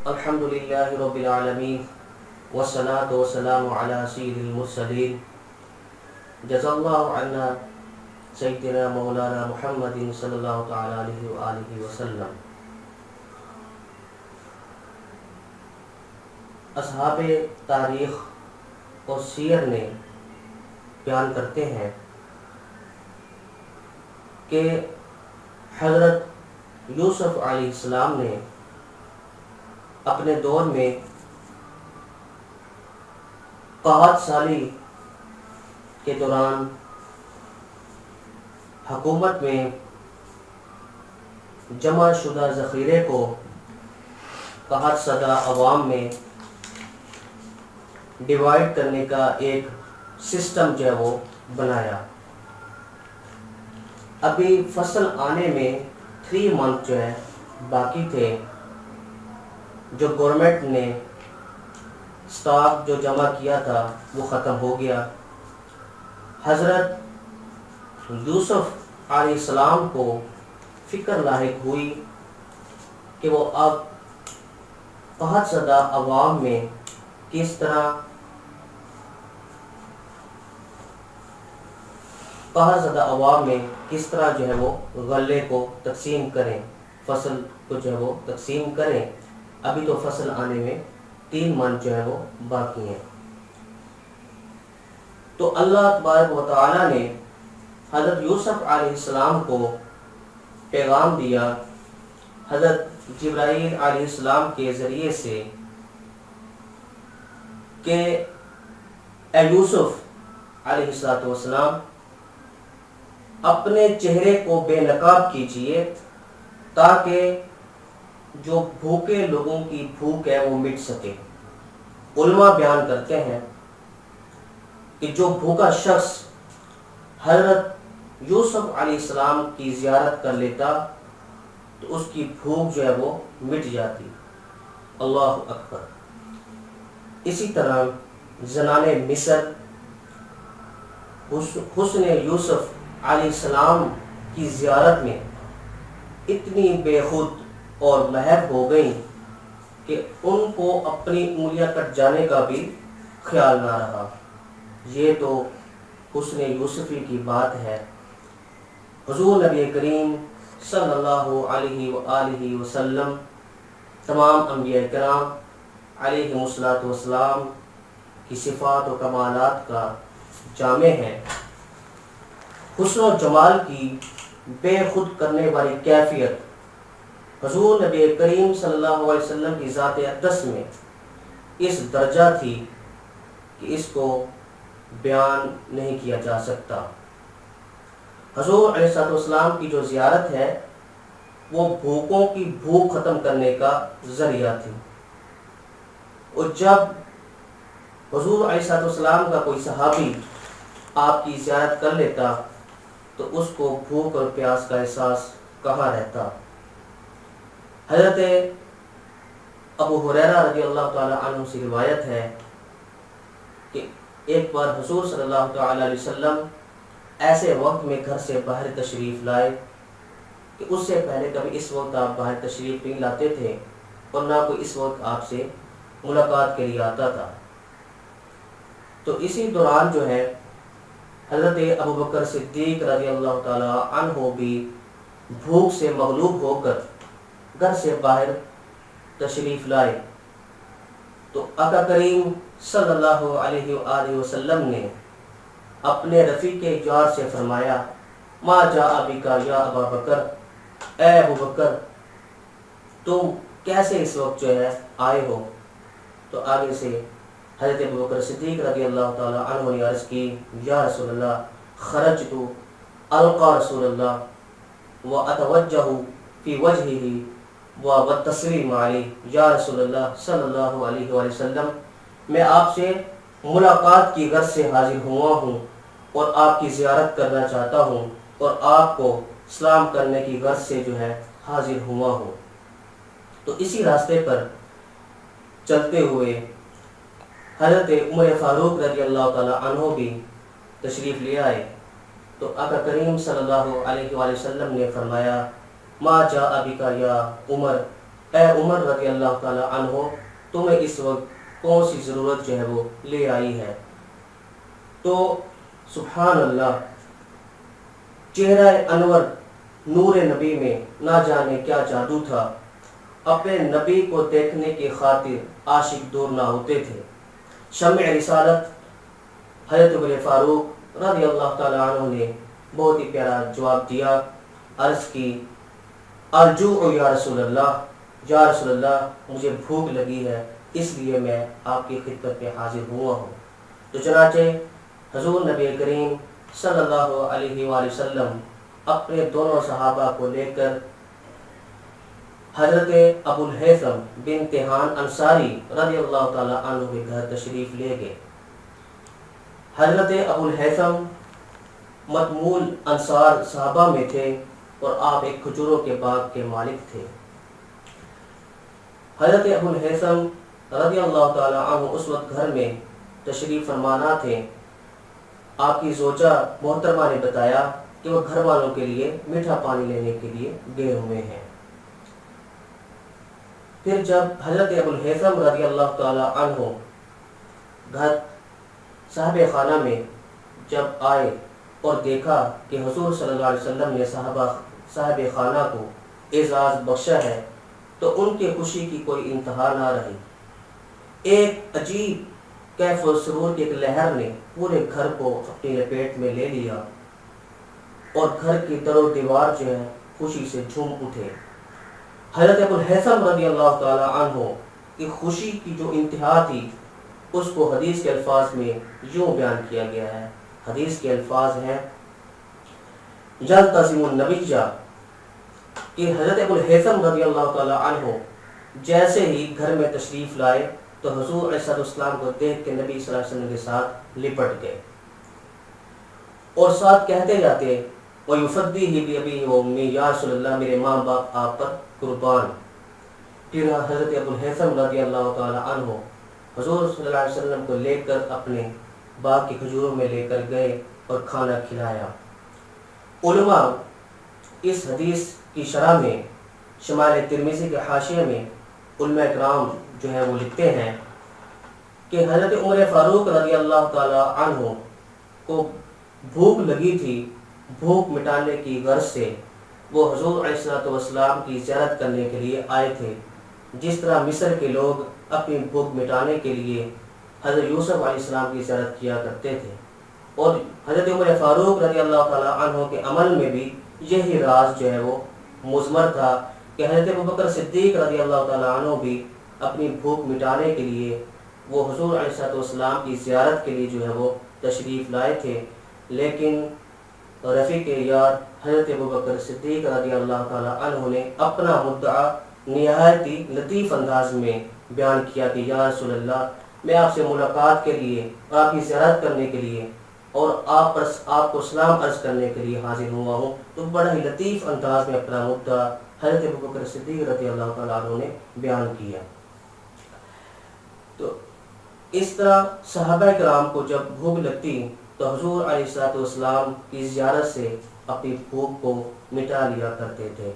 الحمد للہ رب العالمین والصلاة والسلام علی سید المرسلین جزا اللہ عنا سیدنا مولانا محمد صلی اللہ تعالی علیہ وآلہ وسلم۔ اصحاب تاریخ اور سیر نے بیان کرتے ہیں کہ حضرت یوسف علیہ السلام نے اپنے دور میں قحط سالی کے دوران حکومت میں جمع شدہ ذخیرے کو قحط زدہ عوام میں ڈیوائیڈ کرنے کا ایک سسٹم جو ہے وہ بنایا۔ ابھی فصل آنے میں 3 منتھ جو ہے باقی تھے، جو گورنمنٹ نے سٹاک جو جمع کیا تھا وہ ختم ہو گیا۔ حضرت یوسف علیہ السلام کو فکر لاحق ہوئی کہ وہ اب قحط زدہ عوام میں کس طرح جو ہے وہ غلے کو تقسیم کریں، فصل کو جو ہے وہ تقسیم کریں۔ ابھی تو فصل آنے میں 3 منتھ جو ہے وہ باقی ہیں۔ تو اللہ تبارک و تعالیٰ نے حضرت یوسف علیہ السلام کو پیغام دیا حضرت جبرائیل علیہ السلام کے ذریعے سے کہ اے یوسف علیہ السلام، اپنے چہرے کو بے نقاب کیجئے تاکہ جو بھوکے لوگوں کی بھوک ہے وہ مٹ سکے۔ علماء بیان کرتے ہیں کہ جو بھوکا شخص حضرت یوسف علیہ السلام کی زیارت کر لیتا تو اس کی بھوک جو ہے وہ مٹ جاتی۔ اللہ اکبر۔ اسی طرح زنان مصر حسن یوسف علیہ السلام کی زیارت میں اتنی بے خود اور محب ہو گئیں کہ ان کو اپنی انگلیاں کٹ جانے کا بھی خیال نہ رہا۔ یہ تو حسن یوسفی کی بات ہے۔ حضور نبی کریم صلی اللہ علیہ وآلہ وسلم تمام انبیاء کرام علیہ السلام کی صفات و کمالات کا جامع ہے۔ حسن و جمال کی بے خود کرنے والی کیفیت حضور نبی کریم صلی اللہ علیہ وسلم کی ذات اقدس میں اس درجہ تھی کہ اس کو بیان نہیں کیا جا سکتا۔ حضور علیہ السلام کی جو زیارت ہے وہ بھوکوں کی بھوک ختم کرنے کا ذریعہ تھی، اور جب حضور علیہ السلام کا کوئی صحابی آپ کی زیارت کر لیتا تو اس کو بھوک اور پیاس کا احساس کہاں رہتا۔ حضرت ابو ہریرہ رضی اللہ تعالی عنہ سے روایت ہے کہ ایک بار حضور صلی اللہ تعالی علیہ وسلم ایسے وقت میں گھر سے باہر تشریف لائے کہ اس سے پہلے کبھی اس وقت آپ باہر تشریف نہیں لاتے تھے اور نہ کوئی اس وقت آپ سے ملاقات کے لیے آتا تھا۔ تو اسی دوران جو ہے حضرت ابو بکر صدیق رضی اللہ تعالی عنہ بھی بھوک سے مغلوب ہو کر گھر سے باہر تشریف لائے، تو آقا کریم صلی اللہ علیہ وآلہ وسلم نے اپنے رفیق جار سے فرمایا ما جاء بک یا ابا بکر، اے ابو بکر تم کیسے اس وقت جو ہے آئے ہو؟ تو آگے سے حضرت ابو بکر صدیق رضی اللہ تعالی عنہ نے عرض کی یا رسول اللہ خرجت القى رسول اللہ واتوجہ فی وجہہ والتسلیم علیہ، یا رسول اللہ صلی اللہ علیہ وآلہ وسلم میں آپ سے ملاقات کی غرض سے حاضر ہوا ہوں اور آپ کی زیارت کرنا چاہتا ہوں اور آپ کو سلام کرنے کی غرض سے جو ہے حاضر ہوا ہوں۔ تو اسی راستے پر چلتے ہوئے حضرت عمر فاروق رضی اللہ تعالی عنہ بھی تشریف لے آئے، تو آقا کریم صلی اللہ علیہ وآلہ وسلم نے فرمایا ما جاء بک یا عمر، اے عمر رضی اللہ تعالی عنہ تمہیں اس وقت کون سی ضرورت جو ہے وہ لے آئی ہے؟ تو سبحان اللہ، چہرہ انور نور نبی میں نہ جانے کیا جادو تھا، اپنے نبی کو دیکھنے کی خاطر عاشق دور نہ ہوتے تھے۔ شمع رسالت حضرت عمر فاروق رضی اللہ تعالیٰ عنہ نے بہت ہی پیارا جواب دیا، عرض کی الجوع یا رسول اللہ، یا رسول اللہ مجھے بھوک لگی ہے، اس لیے میں آپ کی خدمت میں حاضر ہوا ہوں۔ تو چنانچہ حضور نبی کریم صلی اللہ علیہ وآلہ وسلم اپنے دونوں صحابہ کو لے کر حضرت ابو الہیثم بن تہان انصاری رضی اللہ تعالی عنہ کے گھر تشریف لے گئے۔ حضرت ابو الہیثم متمول انصار صحابہ میں تھے اور آپ ایک کھجوروں کے باغ کے مالک تھے۔ حضرت ابو الہیثم رضی اللہ تعالی عنہ اس وقت گھر میں تشریف فرمانا تھے۔ آپ کی زوجہ محترمہ نے بتایا کہ وہ گھر والوں کے لیے میٹھا پانی لینے کے لیے گئے ہوئے ہیں۔ پھر جب حضرت ابو الہیثم رضی اللہ تعالی عنہ گھر صاحب خانہ میں جب آئے اور دیکھا کہ حضور صلی اللہ علیہ وسلم نے صاحب خانہ کو اعزاز بخشا ہے تو ان کی خوشی کی کوئی انتہا نہ رہی۔ ایک عجیب کیف و سرور کی ایک لہر نے پورے گھر کو اپنی لپیٹ میں لے لیا اور گھر کی در و دیوار جو ہے خوشی سے جھوم اٹھے۔ حضرت ابو الہیثم رضی اللہ تعالی عنہ کی خوشی کی جو انتہا تھی اس کو حدیث کے الفاظ میں یوں بیان کیا گیا ہے۔ حدیث کے الفاظ ہیں یلتزم النبی، کہ حضرت ابو الہیثم رضی اللہ تعالی عنہ جیسے ہی گھر میں تشریف لائے تو حضور علیہ السلام کو دیکھ کے نبی صلی اللہ علیہ وسلم کے ساتھ لپٹ گئے اور ساتھ کہتے جاتے وَيُفَدِّهِ بِأَبِيهِ وَأُمِّهِ، یا رسول اللہ میرے ماں باپ آپ پر قربان۔ پھر حضرت ابو الہیثم رضی اللہ تعالی عنہ حضور صلی اللہ علیہ وسلم کو لے کر اپنے باغ کی کھجوروں میں لے کر گئے اور کھانا کھلایا۔ علماء اس حدیث کی شرح میں شمائل ترمذی کے حاشیے میں علماء اکرام جو ہے وہ لکھتے ہیں کہ حضرت عمر فاروق رضی اللہ تعالی عنہ کو بھوک لگی تھی، بھوک مٹانے کی غرض سے وہ حضور علیہ السلام کی زیارت کرنے کے لیے آئے تھے، جس طرح مصر کے لوگ اپنی بھوک مٹانے کے لیے حضرت یوسف علیہ السلام کی زیارت کیا کرتے تھے۔ اور حضرت عمر فاروق رضی اللہ تعالیٰ عنہ کے عمل میں بھی یہی راز جو ہے وہ مضمر تھا کہ حضرت ابوبکر صدیق رضی اللہ تعالیٰ عنہ بھی اپنی بھوک مٹانے کے لیے وہ حضور علیہ السلام کی زیارت کے لیے جو ہے وہ تشریف لائے تھے، لیکن رفیق یار حضرت ابوبکر صدیق رضی اللہ تعالیٰ عنہ نے اپنا مدعا نہایت ہی لطیف انداز میں بیان کیا کہ یا رسول اللہ میں آپ سے ملاقات کے لیے اور آپ کی زیارت کرنے کے لیے اور آپ کو سلام عرض کرنے کے لیے حاضر ہوا ہوں۔ تو بڑا ہی لطیف انداز میں اپنا مدعا حضرت ابوبکر صدیق رضی اللہ تعالیٰ عنہ نے بیان کیا۔ تو اس طرح صحابہ کرام کو جب بھوک لگتی تو حضور علیہ السلام کی زیارت سے اپنی بھوک کو مٹا لیا کرتے تھے۔